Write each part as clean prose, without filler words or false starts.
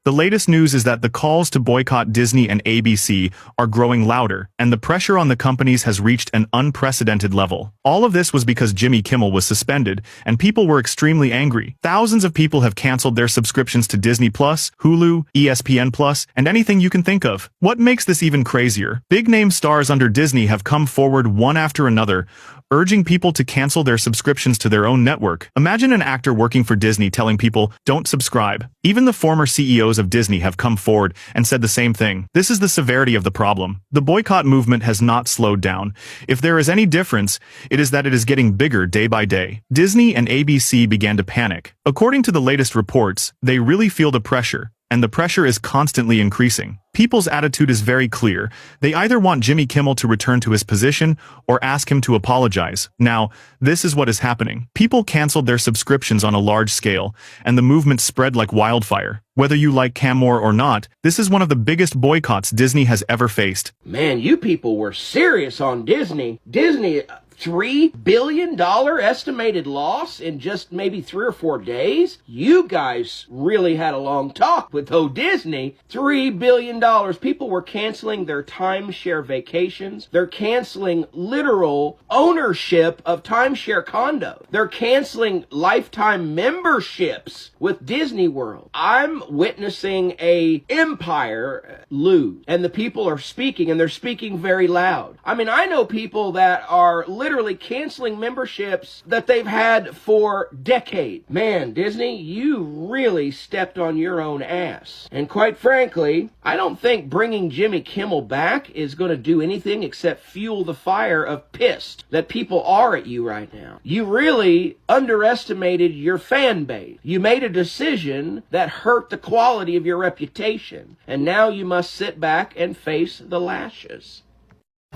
The latest news is that the calls to boycott Disney and ABC are growing louder, and the pressure on the companies has reached an unprecedented level. All of this was because Jimmy Kimmel was suspended, and people were extremely angry. Thousands of people have canceled their subscriptions to Disney+, Hulu, ESPN+, and anything you can think of. What makes this even crazier? Big-name stars under Disney have come forward one after another, urging people to cancel their subscriptions to their own network. Imagine an actor working for Disney telling people, "Don't subscribe." Even the former CEOs of Disney have come forward and said the same thing. This is the severity of the problem. The boycott movement has not slowed down. If there is any difference, it is that it is getting bigger day by day. Disney and ABC began to panic. According to the latest reports, they really feel the pressure, and the pressure is constantly increasing. People's attitude is very clear. They either want Jimmy Kimmel to return to his position or ask him to apologize. Now, this is what is happening. People canceled their subscriptions on a large scale, and the movement spread like wildfire. Whether you like Camor or not, this is one of the biggest boycotts Disney has ever faced. Man, you people were serious on Disney. Disney, $3 billion estimated loss in just maybe 3 or 4 days? You guys really had a long talk with Disney. $3 billion. People were canceling their timeshare vacations. They're canceling literal ownership of timeshare condos. They're canceling lifetime memberships with Disney World. I'm witnessing a empire lose, and the people are speaking, and they're speaking very loud. I mean, I know people that are literally canceling memberships that they've had for decades. Man, Disney, you really stepped on your own ass. And quite frankly, I don't think bringing Jimmy Kimmel back is going to do anything except fuel the fire of pissed that people are at you right now. You really underestimated your fan base. You made a decision that hurt the quality of your reputation, and now you must sit back and face the lashes.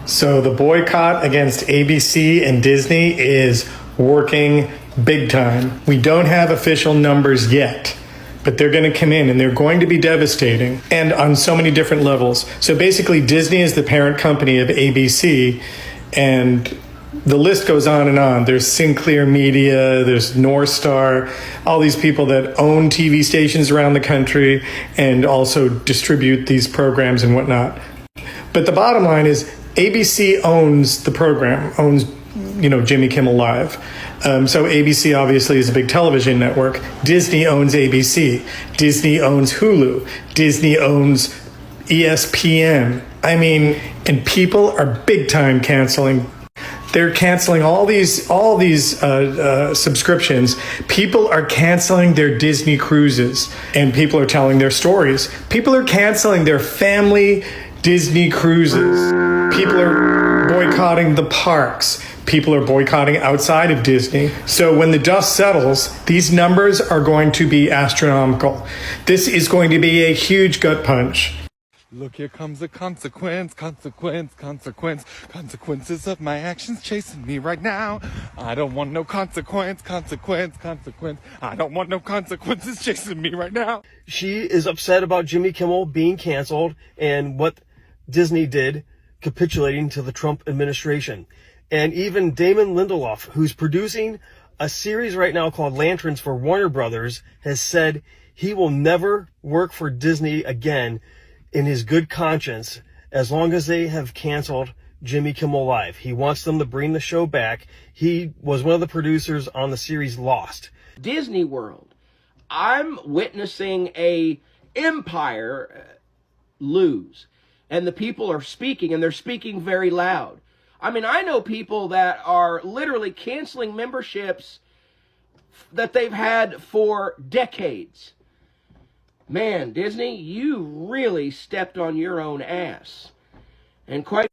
So the boycott against ABC and Disney is working big time. We don't have official numbers yet, but they're going to come in and they're going to be devastating, and on so many different levels. So basically, Disney is the parent company of ABC, and the list goes on and on. There's Sinclair Media, there's North Star, all these people that own TV stations around the country and also distribute these programs and whatnot. But the bottom line is ABC owns the program, owns, Jimmy Kimmel Live. So ABC obviously is a big television network. Disney owns ABC. Disney owns Hulu. Disney owns ESPN. And people are big time canceling. They're canceling all these subscriptions. People are canceling their Disney cruises, and people are telling their stories. People are canceling their family Disney cruises. People are boycotting the parks. People are boycotting outside of Disney. So when the dust settles, these numbers are going to be astronomical. This is going to be a huge gut punch. Look, here comes the consequences of my actions chasing me right now. I don't want no consequence. I don't want no consequences chasing me right now. She is upset about Jimmy Kimmel being canceled and what Disney did, capitulating to the Trump administration. And even Damon Lindelof, who's producing a series right now called Lanterns for Warner Brothers, has said he will never work for Disney again in his good conscience as long as they have canceled Jimmy Kimmel Live. He wants them to bring the show back. He was one of the producers on the series Lost. Disney World. I'm witnessing a empire lose, and the people are speaking, and they're speaking very loud. I know people that are literally canceling memberships that they've had for decades. Man, Disney, you really stepped on your own ass.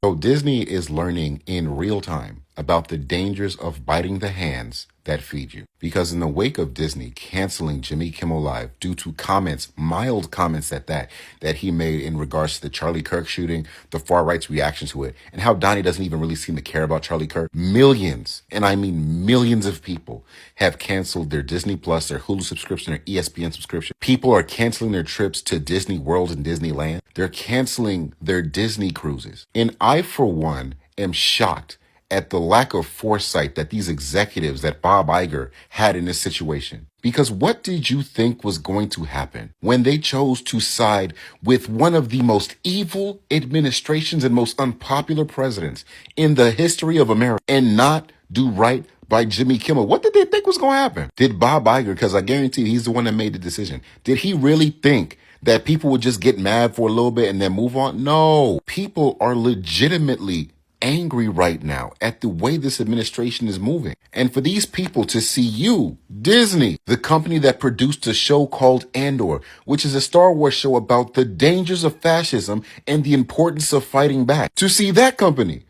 So Disney is learning in real time about the dangers of biting the hands that feed you. Because in the wake of Disney canceling Jimmy Kimmel Live due to comments, mild comments at that he made in regards to the Charlie Kirk shooting, the far right's reaction to it, and how Donnie doesn't even really seem to care about Charlie Kirk, millions, and I mean millions of people have canceled their Disney Plus, their Hulu subscription, their ESPN subscription. People are canceling their trips to Disney World and Disneyland. They're canceling their Disney cruises. And I, for one, am shocked at the lack of foresight that these executives, that Bob Iger had in this situation. Because what did you think was going to happen when they chose to side with one of the most evil administrations and most unpopular presidents in the history of America and not do right by Jimmy Kimmel? What did they think was going to happen? Did Bob Iger, because I guarantee he's the one that made the decision, did he really think that people would just get mad for a little bit and then move on? No, people are legitimately angry right now at the way this administration is moving. And for these people to see you, Disney, the company that produced a show called Andor, which is a Star Wars show about the dangers of fascism and the importance of fighting back, to see that company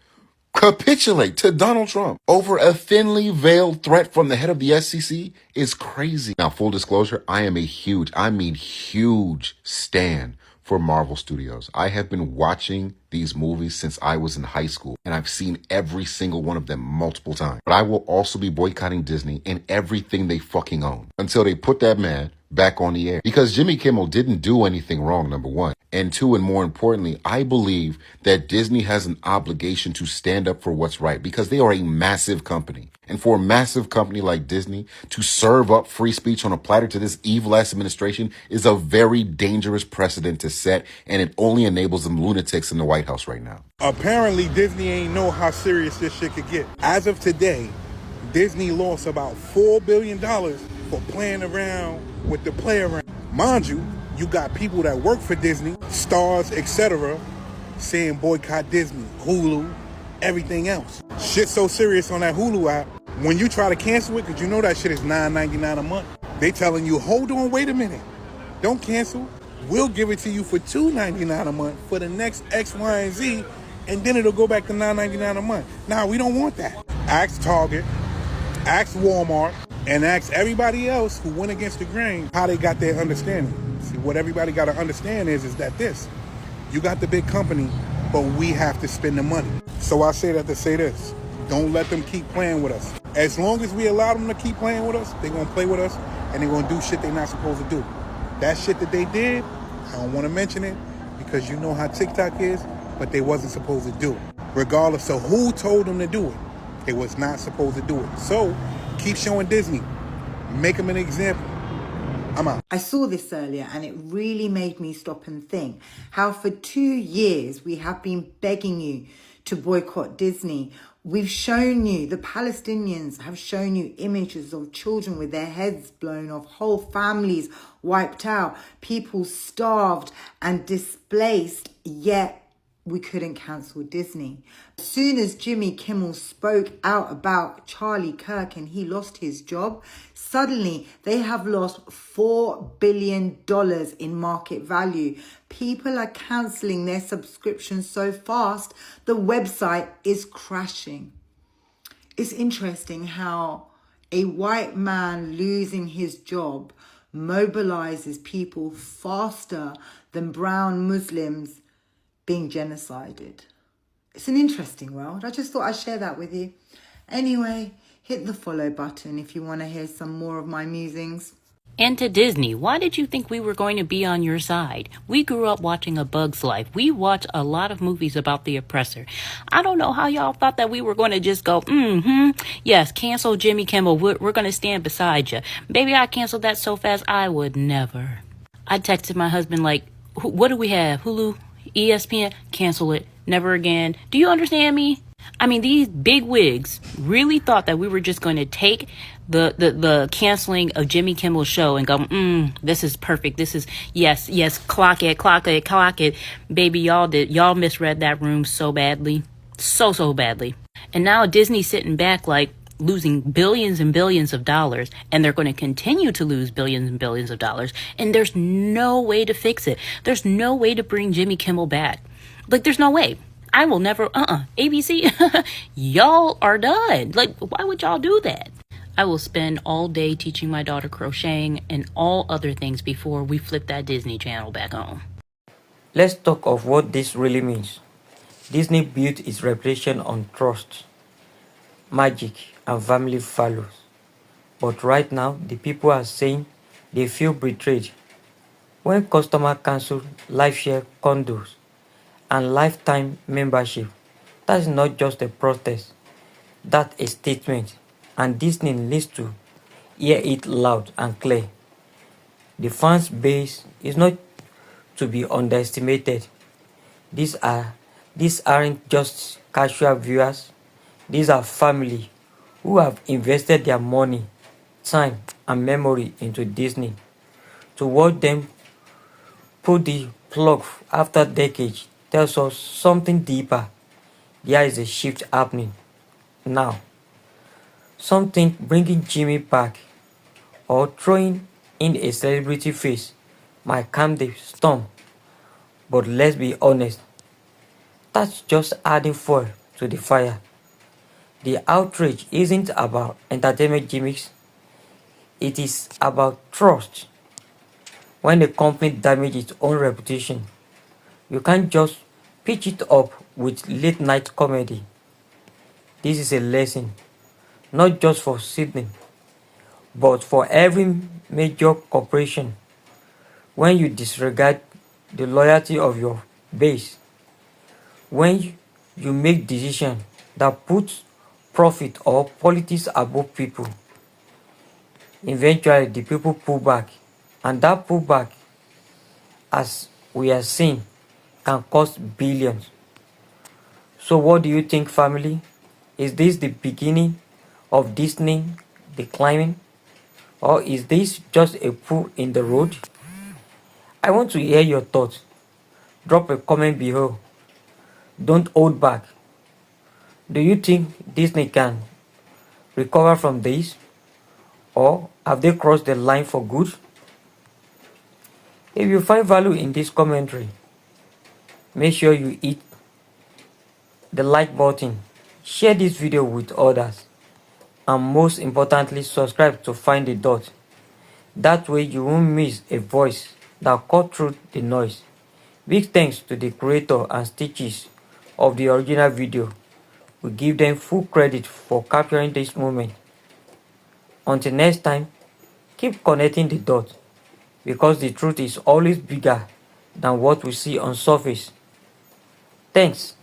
capitulate to Donald Trump over a thinly veiled threat from the head of the SEC is crazy. Now, full disclosure, I am a huge stan for Marvel Studios. I have been watching these movies since I was in high school, and I've seen every single one of them multiple times. But I will also be boycotting Disney and everything they fucking own until they put that man back on the air. Because Jimmy Kimmel didn't do anything wrong, number one. And two, and more importantly, I believe that Disney has an obligation to stand up for what's right because they are a massive company. And for a massive company like Disney to serve up free speech on a platter to this evil-ass administration is a very dangerous precedent to set, and it only enables them lunatics in the White House right now. Apparently, Disney ain't know how serious this shit could get. As of today, Disney lost about $4 billion for playing around with the play around. Mind you, you got people that work for Disney, stars, etc., saying boycott Disney, Hulu, everything else. Shit's so serious on that Hulu app. When you try to cancel it, because you know that shit is $9.99 a month, they telling you, hold on, wait a minute. Don't cancel. We'll give it to you for $2.99 a month for the next X, Y, and Z, and then it'll go back to $9.99 a month. Now, we don't want that. Ask Target, ask Walmart, and ask everybody else who went against the grain how they got their understanding. See, what everybody got to understand is that you got the big company, but we have to spend the money. So I say that to say this. Don't let them keep playing with us. As long as we allow them to keep playing with us, they're going to play with us, and they're going to do shit they're not supposed to do. That shit that they did, I don't want to mention it because you know how TikTok is, but they wasn't supposed to do it. Regardless of who told them to do it, they was not supposed to do it. So keep showing Disney. Make them an example. I'm out. I saw this earlier and it really made me stop and think how for 2 years we have been begging you to boycott Disney. We've shown you, the Palestinians have shown you images of children with their heads blown off, whole families wiped out, people starved and displaced, yet we couldn't cancel Disney. As soon as Jimmy Kimmel spoke out about Charlie Kirk and he lost his job, suddenly they have lost $4 billion in market value. People are cancelling their subscriptions so fast, the website is crashing. It's interesting how a white man losing his job mobilizes people faster than brown Muslims being genocided. It's an interesting world. I just thought I'd share that with you. Anyway, hit the follow button if you want to hear some more of my musings. And to Disney, why did you think we were going to be on your side? We grew up watching A Bug's Life. We watched a lot of movies about the oppressor. I don't know how y'all thought that we were going to just go, yes, cancel Jimmy Kimmel. We're going to stand beside you. Baby, I canceled that so fast, I would never. I texted my husband like, what do we have? Hulu? ESPN? Cancel it. Never again. Do you understand me? I mean, these big wigs really thought that we were just going to take the canceling of Jimmy Kimmel's show and go, this is perfect. This is, yes, clock it. Baby, y'all misread that room so badly. So badly. And now Disney's sitting back like losing billions and billions of dollars, and they're going to continue to lose billions and billions of dollars. And there's no way to fix it. There's no way to bring Jimmy Kimmel back. Like, there's no way. I will never, ABC, y'all are done. Like, why would y'all do that? I will spend all day teaching my daughter crocheting and all other things before we flip that Disney Channel back on. Let's talk of what this really means. Disney built its reputation on trust, magic, and family values. But right now, the people are saying they feel betrayed. When customers cancel life share condos and lifetime membership, that is not just a protest. That's a statement, and Disney needs to hear it loud and clear. The fans base is not to be underestimated. These are these aren't just casual viewers. These are family who have invested their money, time, and memory into Disney. To watch them pull the plug after decades tells us something deeper. There is a shift happening now. Something bringing Jimmy back or throwing in a celebrity face might calm the storm. But let's be honest, that's just adding fuel to the fire. The outrage isn't about entertainment gimmicks, it is about trust. When a company damages its own reputation, you can't just pitch it up with late night comedy. This is a lesson, not just for Sydney, but for every major corporation. When you disregard the loyalty of your base, when you make decisions that put profit or politics above people, eventually the people pull back, and that pullback, as we are seeing, can cost billions. So what do you think, family? Is this the beginning of Disney declining, or is this just a pull in the road? I want to hear your thoughts. Drop a comment below. Don't hold back. Do you think Disney can recover from this, or have they crossed the line for good? If you find value in this commentary, make sure you hit the like button, share this video with others, and most importantly, subscribe to find the dot. That way you won't miss a voice that cut through the noise. Big thanks to the creator and stitches of the original video. We give them full credit for capturing this moment. Until next time, keep connecting the dots, because the truth is always bigger than what we see on surface. Thanks.